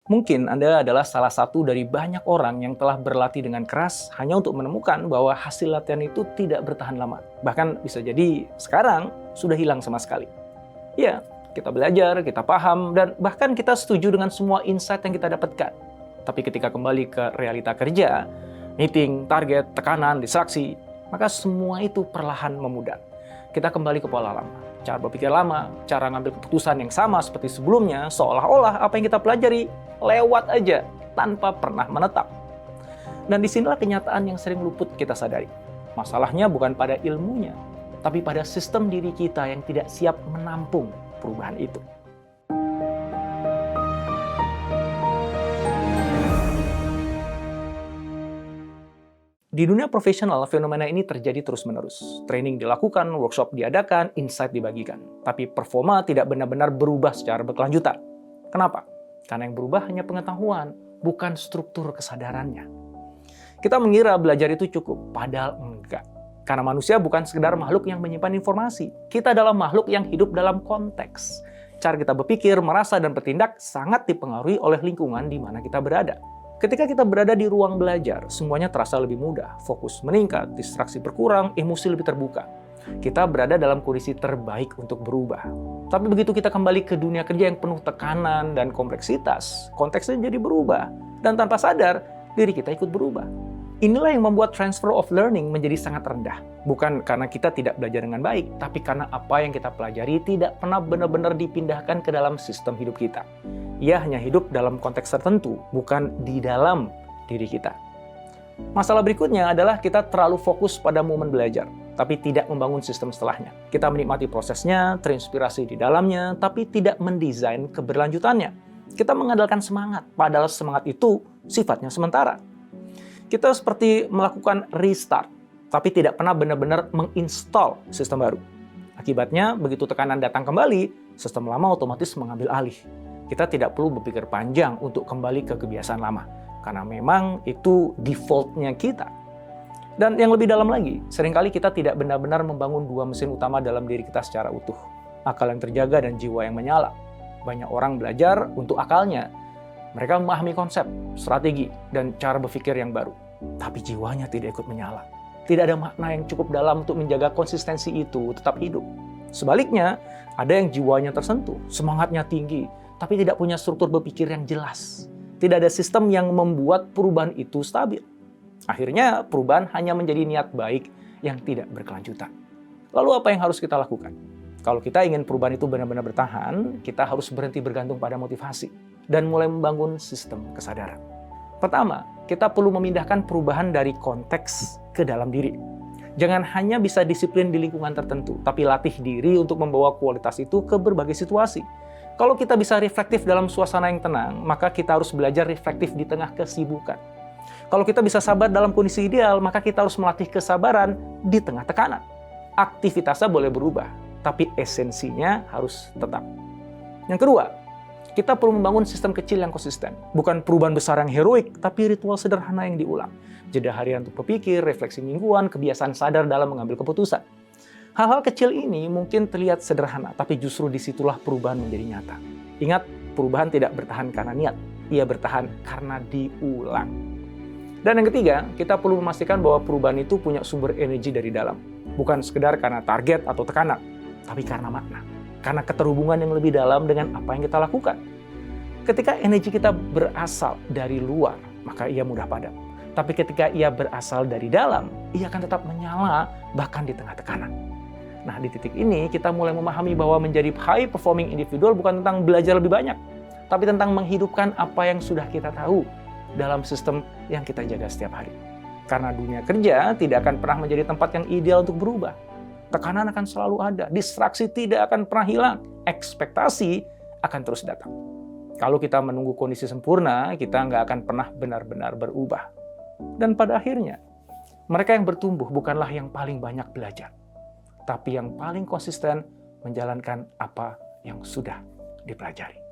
Mungkin Anda adalah salah satu dari banyak orang yang telah berlatih dengan keras hanya untuk menemukan bahwa hasil latihan itu tidak bertahan lama. Bahkan bisa jadi sekarang sudah hilang sama sekali. Ya, kita belajar, kita paham, dan bahkan kita setuju dengan semua insight yang kita dapatkan. Tapi ketika kembali ke realita kerja, meeting, target, tekanan, distraksi, maka semua itu perlahan memudar. Kita kembali ke pola lama. Cara berpikir lama, cara ngambil keputusan yang sama seperti sebelumnya, seolah-olah apa yang kita pelajari lewat aja, tanpa pernah menetap. Dan disinilah kenyataan yang sering luput kita sadari. Masalahnya bukan pada ilmunya, tapi pada sistem diri kita yang tidak siap menampung perubahan itu. Di dunia profesional, fenomena ini terjadi terus-menerus. Training dilakukan, workshop diadakan, insight dibagikan. Tapi performa tidak benar-benar berubah secara berkelanjutan. Kenapa? Karena yang berubah hanya pengetahuan, bukan struktur kesadarannya. Kita mengira belajar itu cukup, padahal enggak. Karena manusia bukan sekedar makhluk yang menyimpan informasi. Kita adalah makhluk yang hidup dalam konteks. Cara kita berpikir, merasa, dan bertindak sangat dipengaruhi oleh lingkungan di mana kita berada. Ketika kita berada di ruang belajar, semuanya terasa lebih mudah, fokus meningkat, distraksi berkurang, emosi lebih terbuka. Kita berada dalam kondisi terbaik untuk berubah. Tapi begitu kita kembali ke dunia kerja yang penuh tekanan dan kompleksitas, konteksnya jadi berubah. Dan tanpa sadar, diri kita ikut berubah. Inilah yang membuat transfer of learning menjadi sangat rendah. Bukan karena kita tidak belajar dengan baik, tapi karena apa yang kita pelajari tidak pernah benar-benar dipindahkan ke dalam sistem hidup kita. Ia hanya hidup dalam konteks tertentu, bukan di dalam diri kita. Masalah berikutnya adalah kita terlalu fokus pada momen belajar, tapi tidak membangun sistem setelahnya. Kita menikmati prosesnya, terinspirasi di dalamnya, tapi tidak mendesain keberlanjutannya. Kita mengandalkan semangat, padahal semangat itu sifatnya sementara. Kita seperti melakukan restart, tapi tidak pernah benar-benar menginstal sistem baru. Akibatnya, begitu tekanan datang kembali, sistem lama otomatis mengambil alih. Kita tidak perlu berpikir panjang untuk kembali ke kebiasaan lama, karena memang itu default-nya kita. Dan yang lebih dalam lagi, seringkali kita tidak benar-benar membangun dua mesin utama dalam diri kita secara utuh. Akal yang terjaga dan jiwa yang menyala. Banyak orang belajar untuk akalnya. Mereka memahami konsep, strategi, dan cara berpikir yang baru. Tapi jiwanya tidak ikut menyala. Tidak ada makna yang cukup dalam untuk menjaga konsistensi itu tetap hidup. Sebaliknya, ada yang jiwanya tersentuh, semangatnya tinggi, tapi tidak punya struktur berpikir yang jelas. Tidak ada sistem yang membuat perubahan itu stabil. Akhirnya, perubahan hanya menjadi niat baik yang tidak berkelanjutan. Lalu apa yang harus kita lakukan? Kalau kita ingin perubahan itu benar-benar bertahan, kita harus berhenti bergantung pada motivasi dan mulai membangun sistem kesadaran. Pertama, kita perlu memindahkan perubahan dari konteks ke dalam diri. Jangan hanya bisa disiplin di lingkungan tertentu, tapi latih diri untuk membawa kualitas itu ke berbagai situasi. Kalau kita bisa reflektif dalam suasana yang tenang, maka kita harus belajar reflektif di tengah kesibukan. Kalau kita bisa sabar dalam kondisi ideal, maka kita harus melatih kesabaran di tengah tekanan. Aktivitasnya boleh berubah, tapi esensinya harus tetap. Yang kedua, kita perlu membangun sistem kecil yang konsisten. Bukan perubahan besar yang heroik, tapi ritual sederhana yang diulang. Jeda harian untuk berpikir, refleksi mingguan, kebiasaan sadar dalam mengambil keputusan. Hal-hal kecil ini mungkin terlihat sederhana, tapi justru disitulah perubahan menjadi nyata. Ingat, perubahan tidak bertahan karena niat. Ia bertahan karena diulang. Dan yang ketiga, kita perlu memastikan bahwa perubahan itu punya sumber energi dari dalam. Bukan sekedar karena target atau tekanan, tapi karena makna. Karena keterhubungan yang lebih dalam dengan apa yang kita lakukan. Ketika energi kita berasal dari luar, maka ia mudah padam. Tapi ketika ia berasal dari dalam, ia akan tetap menyala bahkan di tengah tekanan. Nah, di titik ini kita mulai memahami bahwa menjadi high performing individual bukan tentang belajar lebih banyak, tapi tentang menghidupkan apa yang sudah kita tahu dalam sistem yang kita jaga setiap hari. Karena dunia kerja tidak akan pernah menjadi tempat yang ideal untuk berubah. Tekanan akan selalu ada, distraksi tidak akan pernah hilang, ekspektasi akan terus datang. Kalau kita menunggu kondisi sempurna, kita nggak akan pernah benar-benar berubah. Dan pada akhirnya, mereka yang bertumbuh bukanlah yang paling banyak belajar, tapi yang paling konsisten menjalankan apa yang sudah dipelajari.